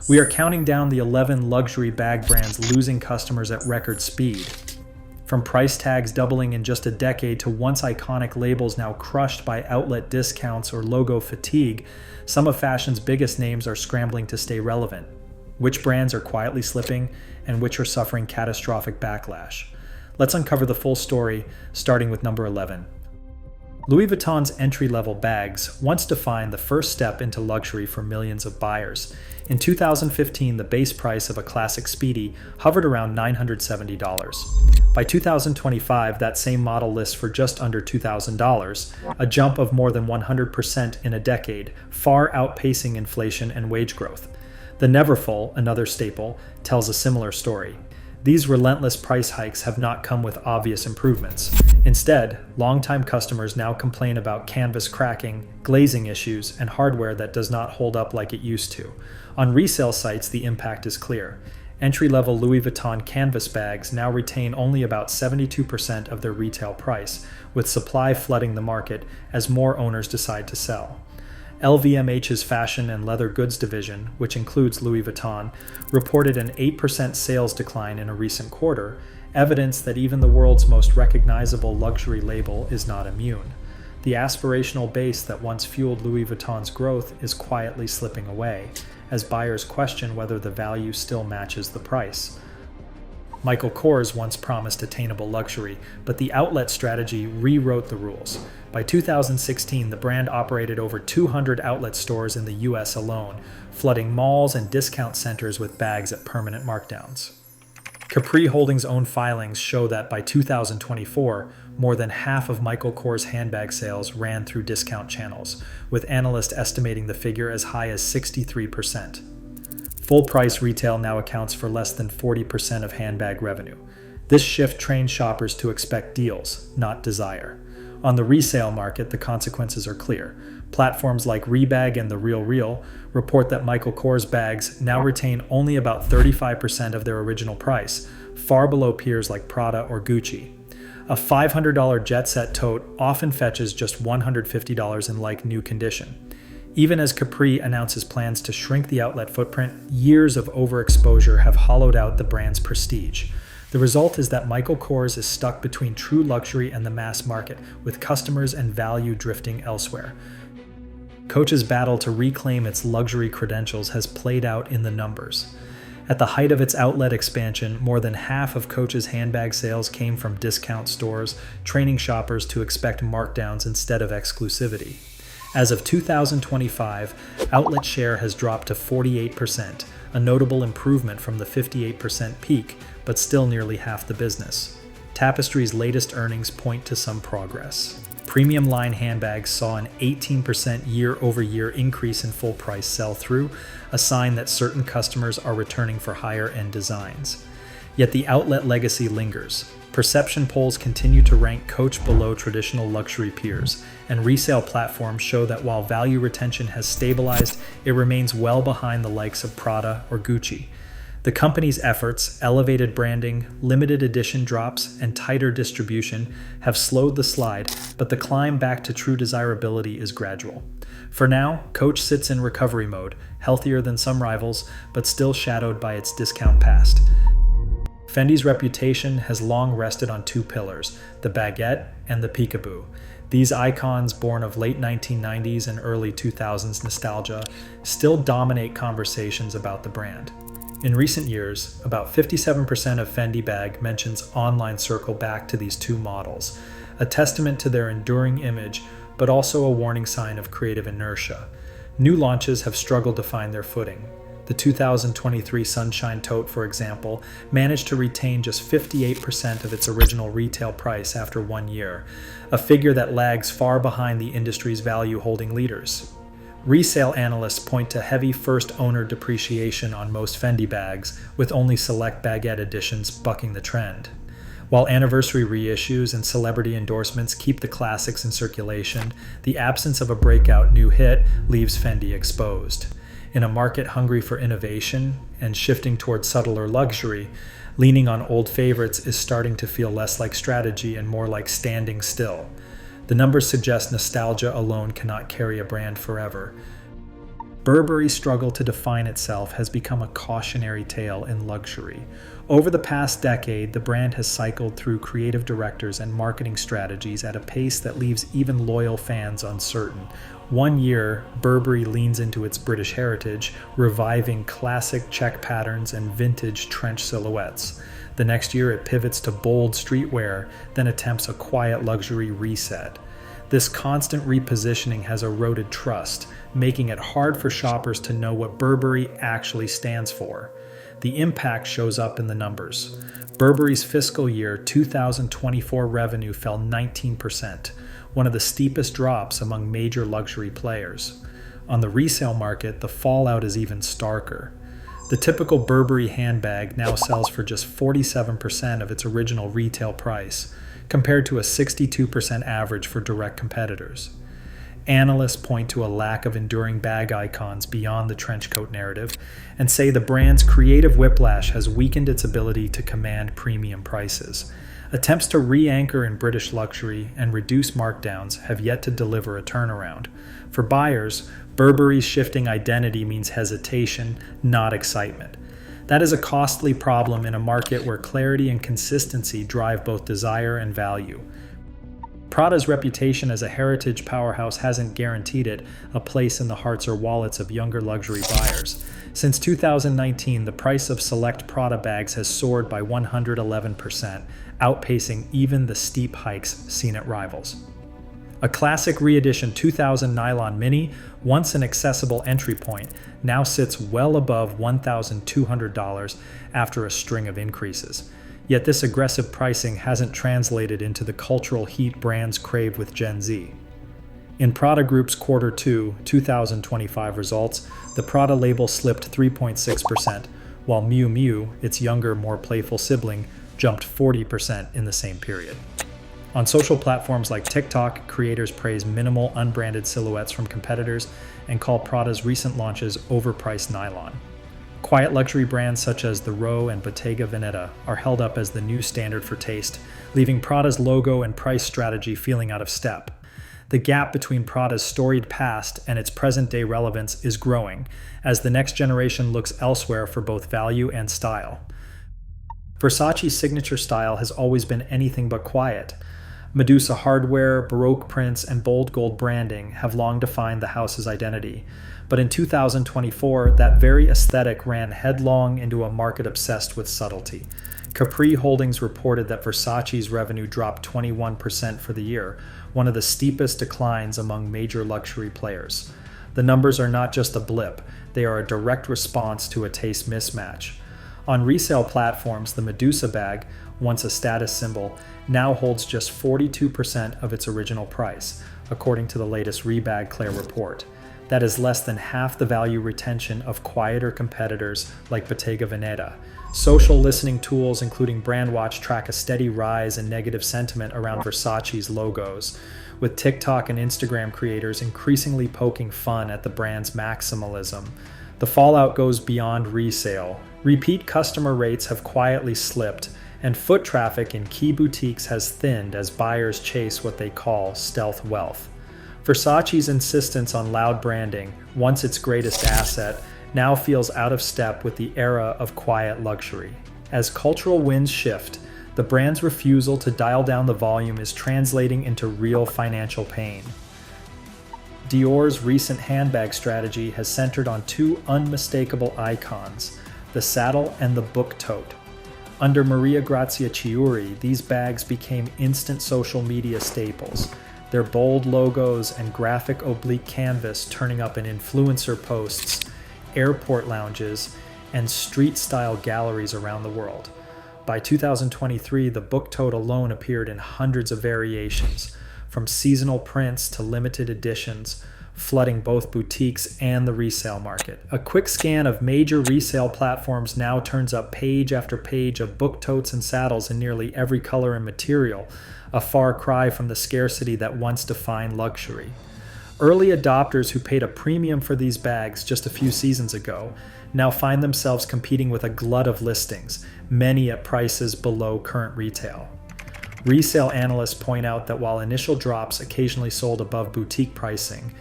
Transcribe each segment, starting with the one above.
We are counting down the 11 luxury bag brands losing customers at record speed. From price tags doubling in just a decade to once iconic labels now crushed by outlet discounts or logo fatigue, some of fashion's biggest names are scrambling to stay relevant. Which brands are quietly slipping and which are suffering catastrophic backlash? Let's uncover the full story, starting with number 11. Louis Vuitton's entry-level bags once defined the first step into luxury for millions of buyers. In 2015, the base price of a classic Speedy hovered around $970. By 2025, that same model lists for just under $2,000, a jump of more than 100% in a decade, far outpacing inflation and wage growth. The Neverfull, another staple, tells a similar story. These relentless price hikes have not come with obvious improvements. Instead, longtime customers now complain about canvas cracking, glazing issues, and hardware that does not hold up like it used to. On resale sites, the impact is clear. Entry-level Louis Vuitton canvas bags now retain only about 72% of their retail price, with supply flooding the market as more owners decide to sell. LVMH's fashion and leather goods division, which includes Louis Vuitton, reported an 8% sales decline in a recent quarter, evidence that even the world's most recognizable luxury label is not immune. The aspirational base that once fueled Louis Vuitton's growth is quietly slipping away, as buyers question whether the value still matches the price. Michael Kors once promised attainable luxury, but the outlet strategy rewrote the rules. By 2016, the brand operated over 200 outlet stores in the US alone, flooding malls and discount centers with bags at permanent markdowns. Capri Holdings' own filings show that by 2024, more than half of Michael Kors handbag sales ran through discount channels, with analysts estimating the figure as high as 63%. Full-price retail now accounts for less than 40% of handbag revenue. This shift trains shoppers to expect deals, not desire. On the resale market, the consequences are clear. Platforms like Rebag and The RealReal report that Michael Kors bags now retain only about 35% of their original price, far below peers like Prada or Gucci. A $500 Jet Set tote often fetches just $150 in like-new condition. Even as Capri announces plans to shrink the outlet footprint, years of overexposure have hollowed out the brand's prestige. The result is that Michael Kors is stuck between true luxury and the mass market, with customers and value drifting elsewhere. Coach's battle to reclaim its luxury credentials has played out in the numbers. At the height of its outlet expansion, more than half of Coach's handbag sales came from discount stores, training shoppers to expect markdowns instead of exclusivity. As of 2025, outlet share has dropped to 48%, a notable improvement from the 58% peak, but still nearly half the business. Tapestry's latest earnings point to some progress. Premium line handbags saw an 18% year-over-year increase in full-price sell-through, a sign that certain customers are returning for higher-end designs. Yet the outlet legacy lingers. Perception polls continue to rank Coach below traditional luxury peers, and resale platforms show that while value retention has stabilized, it remains well behind the likes of Prada or Gucci. The company's efforts, elevated branding, limited edition drops, and tighter distribution have slowed the slide, but the climb back to true desirability is gradual. For now, Coach sits in recovery mode, healthier than some rivals, but still shadowed by its discount past. Fendi's reputation has long rested on two pillars, the baguette and the peekaboo. These icons, born of late 1990s and early 2000s nostalgia, still dominate conversations about the brand. In recent years, about 57% of Fendi bag mentions online circle back to these two models, a testament to their enduring image, but also a warning sign of creative inertia. New launches have struggled to find their footing. The 2023 Sunshine tote, for example, managed to retain just 58% of its original retail price after 1 year, a figure that lags far behind the industry's value-holding leaders. Resale analysts point to heavy first-owner depreciation on most Fendi bags, with only select baguette editions bucking the trend. While anniversary reissues and celebrity endorsements keep the classics in circulation, the absence of a breakout new hit leaves Fendi exposed. In a market hungry for innovation and shifting toward subtler luxury, leaning on old favorites is starting to feel less like strategy and more like standing still. The numbers suggest nostalgia alone cannot carry a brand forever. Burberry's struggle to define itself has become a cautionary tale in luxury. Over the past decade, the brand has cycled through creative directors and marketing strategies at a pace that leaves even loyal fans uncertain. One year, Burberry leans into its British heritage, reviving classic check patterns and vintage trench silhouettes. The next year, it pivots to bold streetwear, then attempts a quiet luxury reset. This constant repositioning has eroded trust, making it hard for shoppers to know what Burberry actually stands for. The impact shows up in the numbers. Burberry's fiscal year 2024 revenue fell 19%, one of the steepest drops among major luxury players. On the resale market, the fallout is even starker. The typical Burberry handbag now sells for just 47% of its original retail price, compared to a 62% average for direct competitors. Analysts point to a lack of enduring bag icons beyond the trench coat narrative and say the brand's creative whiplash has weakened its ability to command premium prices. Attempts to re-anchor in British luxury and reduce markdowns have yet to deliver a turnaround. For buyers, Burberry's shifting identity means hesitation, not excitement. That is a costly problem in a market where clarity and consistency drive both desire and value. Prada's reputation as a heritage powerhouse hasn't guaranteed it a place in the hearts or wallets of younger luxury buyers. Since 2019, the price of select Prada bags has soared by 111%, outpacing even the steep hikes seen at rivals. A classic re-edition 2000 nylon mini, once an accessible entry point, now sits well above $1,200 after a string of increases. Yet this aggressive pricing hasn't translated into the cultural heat brands crave with Gen Z. In Prada Group's Q2 2025 results, the Prada label slipped 3.6%, while Miu Miu, its younger, more playful sibling, jumped 40% in the same period. On social platforms like TikTok, creators praise minimal, unbranded silhouettes from competitors and call Prada's recent launches overpriced nylon. Quiet luxury brands such as the Row and Bottega Veneta are held up as the new standard for taste, leaving Prada's logo and price strategy feeling out of step. The gap between Prada's storied past and its present-day relevance is growing, as the next generation looks elsewhere for both value and style. Versace's signature style has always been anything but quiet. Medusa hardware, Baroque prints, and bold gold branding have long defined the house's identity. But in 2024, that very aesthetic ran headlong into a market obsessed with subtlety. Capri Holdings reported that Versace's revenue dropped 21% for the year, one of the steepest declines among major luxury players. The numbers are not just a blip, they are a direct response to a taste mismatch. On resale platforms, the Medusa bag, once a status symbol, now holds just 42% of its original price, according to the latest Rebag Claire report. That is less than half the value retention of quieter competitors like Bottega Veneta. Social listening tools including Brandwatch track a steady rise in negative sentiment around Versace's logos, with TikTok and Instagram creators increasingly poking fun at the brand's maximalism. The fallout goes beyond resale. Repeat customer rates have quietly slipped, and foot traffic in key boutiques has thinned as buyers chase what they call stealth wealth. Versace's insistence on loud branding, once its greatest asset, now feels out of step with the era of quiet luxury. As cultural winds shift, the brand's refusal to dial down the volume is translating into real financial pain. Dior's recent handbag strategy has centered on two unmistakable icons, the saddle and the book tote. Under Maria Grazia Chiuri, these bags became instant social media staples, their bold logos and graphic oblique canvas turning up in influencer posts, airport lounges, and street-style galleries around the world. By 2023, the book tote alone appeared in hundreds of variations, from seasonal prints to limited editions, flooding both boutiques and the resale market. A quick scan of major resale platforms now turns up page after page of book totes and saddles in nearly every color and material, a far cry from the scarcity that once defined luxury. Early adopters who paid a premium for these bags just a few seasons ago now find themselves competing with a glut of listings, many at prices below current retail. Resale analysts point out that while initial drops occasionally sold above boutique pricing,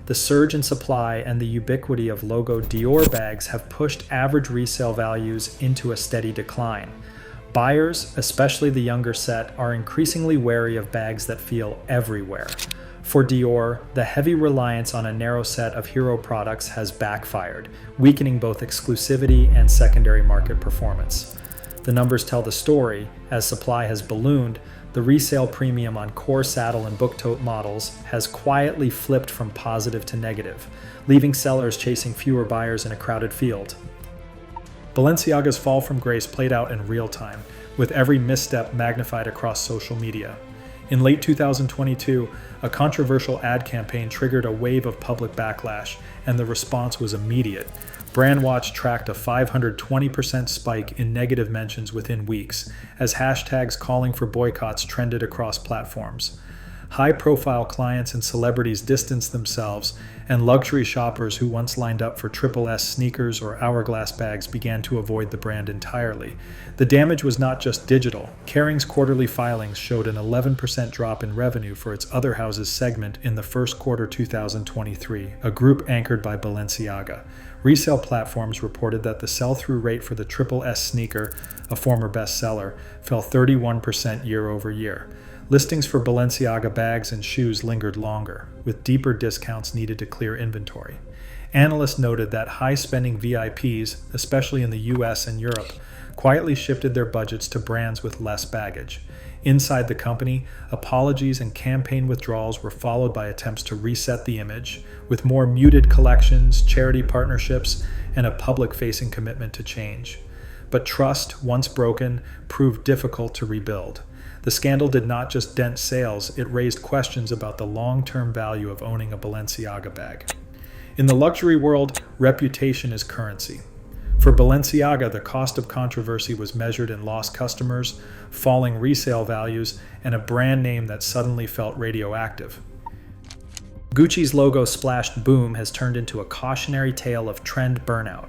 The surge in supply and the ubiquity of logo Dior bags have pushed average resale values into a steady decline. Buyers, especially the younger set, are increasingly wary of bags that feel everywhere. For Dior, the heavy reliance on a narrow set of hero products has backfired, weakening both exclusivity and secondary market performance. The numbers tell the story. As supply has ballooned, the resale premium on core saddle and book-tote models has quietly flipped from positive to negative, leaving sellers chasing fewer buyers in a crowded field. Balenciaga's fall from grace played out in real time, with every misstep magnified across social media. In late 2022, a controversial ad campaign triggered a wave of public backlash, and the response was immediate. Brandwatch tracked a 520% spike in negative mentions within weeks, as hashtags calling for boycotts trended across platforms. High-profile clients and celebrities distanced themselves, and luxury shoppers who once lined up for Triple S sneakers or Hourglass bags began to avoid the brand entirely. The damage was not just digital. Kering's quarterly filings showed an 11% drop in revenue for its other houses segment in the first quarter 2023, a group anchored by Balenciaga. Resale platforms reported that the sell-through rate for the Triple S sneaker, a former bestseller, fell 31% year over year. Listings for Balenciaga bags and shoes lingered longer, with deeper discounts needed to clear inventory. Analysts noted that high-spending VIPs, especially in the US and Europe, quietly shifted their budgets to brands with less baggage. Inside the company, apologies and campaign withdrawals were followed by attempts to reset the image, with more muted collections, charity partnerships, and a public-facing commitment to change. But trust, once broken, proved difficult to rebuild. The scandal did not just dent sales, it raised questions about the long-term value of owning a Balenciaga bag. In the luxury world, reputation is currency. For Balenciaga, the cost of controversy was measured in lost customers, falling resale values, and a brand name that suddenly felt radioactive. Gucci's logo splashed boom has turned into a cautionary tale of trend burnout.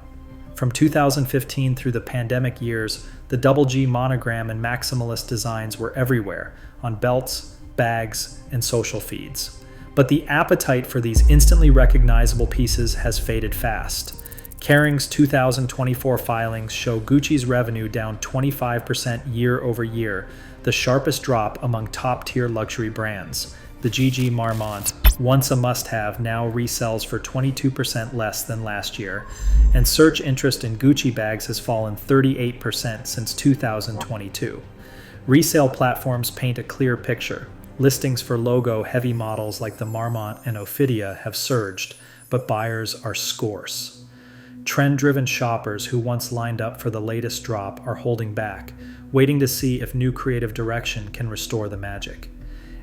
From 2015 through the pandemic years, the double G monogram and maximalist designs were everywhere, on belts, bags, and social feeds. But the appetite for these instantly recognizable pieces has faded fast. Kering's 2024 filings show Gucci's revenue down 25% year over year, the sharpest drop among top-tier luxury brands. The GG Marmont, once a must-have, now resells for 22% less than last year, and search interest in Gucci bags has fallen 38% since 2022. Resale platforms paint a clear picture. Listings for logo-heavy models like the Marmont and Ophidia have surged, but buyers are scarce. Trend-driven shoppers who once lined up for the latest drop are holding back, waiting to see if new creative direction can restore the magic.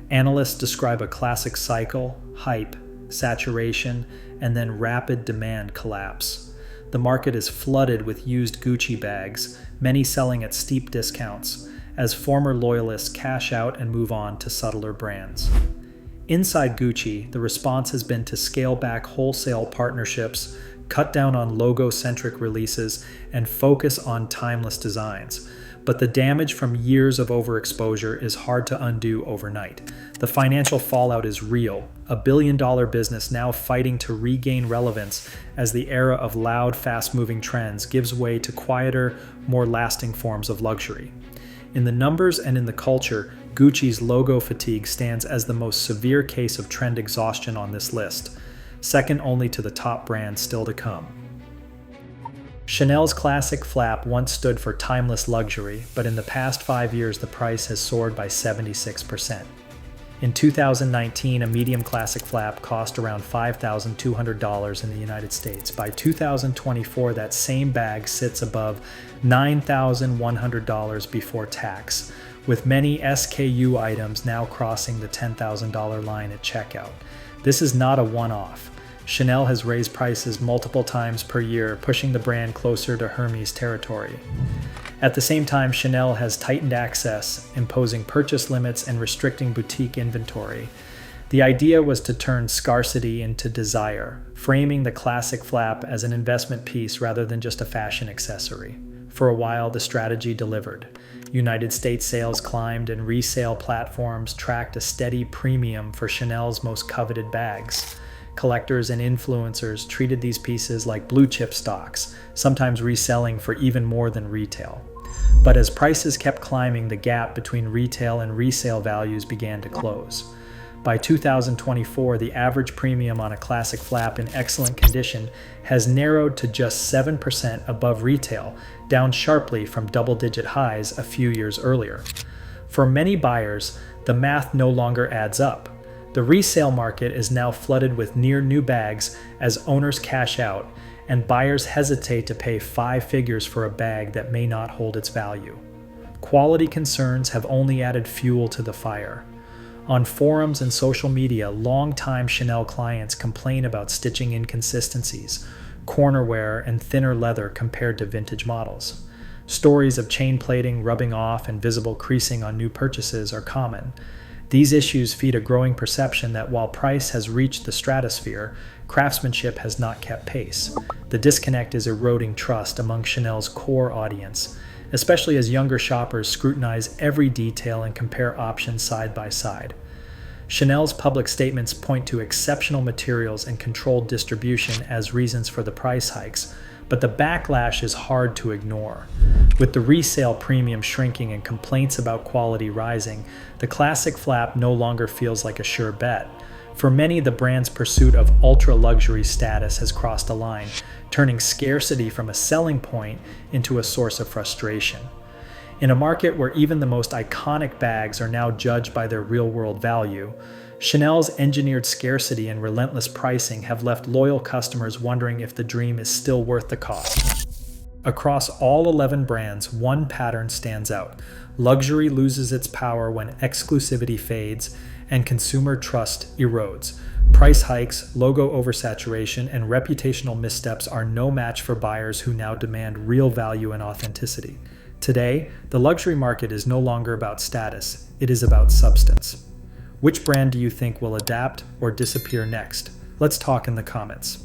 Analysts describe a classic cycle: hype, saturation, and then rapid demand collapse. The market is flooded with used Gucci bags, many selling at steep discounts, as former loyalists cash out and move on to subtler brands. Inside Gucci, the response has been to scale back wholesale partnerships, cut down on logo-centric releases, and focus on timeless designs. But the damage from years of overexposure is hard to undo overnight. The financial fallout is real, a billion-dollar business now fighting to regain relevance as the era of loud, fast-moving trends gives way to quieter, more lasting forms of luxury. In the numbers and in the culture, Gucci's logo fatigue stands as the most severe case of trend exhaustion on this list, second only to the top brands still to come. Chanel's classic flap once stood for timeless luxury, but in the past 5 years the price has soared by 76%. In 2019, a medium classic flap cost around $5,200 in the United States. By 2024, that same bag sits above $9,100 before tax, with many SKU items now crossing the $10,000 line at checkout. This is not a one-off. Chanel has raised prices multiple times per year, pushing the brand closer to Hermes territory. At the same time, Chanel has tightened access, imposing purchase limits and restricting boutique inventory. The idea was to turn scarcity into desire, framing the classic flap as an investment piece rather than just a fashion accessory. For a while, the strategy delivered. United States sales climbed and resale platforms tracked a steady premium for Chanel's most coveted bags. Collectors and influencers treated these pieces like blue chip stocks, sometimes reselling for even more than retail. But as prices kept climbing, the gap between retail and resale values began to close. By 2024, the average premium on a classic flap in excellent condition has narrowed to just 7% above retail, down sharply from double-digit highs a few years earlier. For many buyers, the math no longer adds up. The resale market is now flooded with near-new bags as owners cash out, and buyers hesitate to pay 5 figures for a bag that may not hold its value. Quality concerns have only added fuel to the fire. On forums and social media, longtime Chanel clients complain about stitching inconsistencies, corner wear, and thinner leather compared to vintage models. Stories of chain plating, rubbing off, and visible creasing on new purchases are common. These issues feed a growing perception that while price has reached the stratosphere, craftsmanship has not kept pace. The disconnect is eroding trust among Chanel's core audience, especially as younger shoppers scrutinize every detail and compare options side by side. Chanel's public statements point to exceptional materials and controlled distribution as reasons for the price hikes, but the backlash is hard to ignore. With the resale premium shrinking and complaints about quality rising, the classic flap no longer feels like a sure bet. For many, the brand's pursuit of ultra-luxury status has crossed a line, turning scarcity from a selling point into a source of frustration. In a market where even the most iconic bags are now judged by their real-world value, Chanel's engineered scarcity and relentless pricing have left loyal customers wondering if the dream is still worth the cost. Across all 11 brands, one pattern stands out. Luxury loses its power when exclusivity fades and consumer trust erodes. Price hikes, logo oversaturation, and reputational missteps are no match for buyers who now demand real value and authenticity. Today, the luxury market is no longer about status, it is about substance. Which brand do you think will adapt or disappear next? Let's talk in the comments.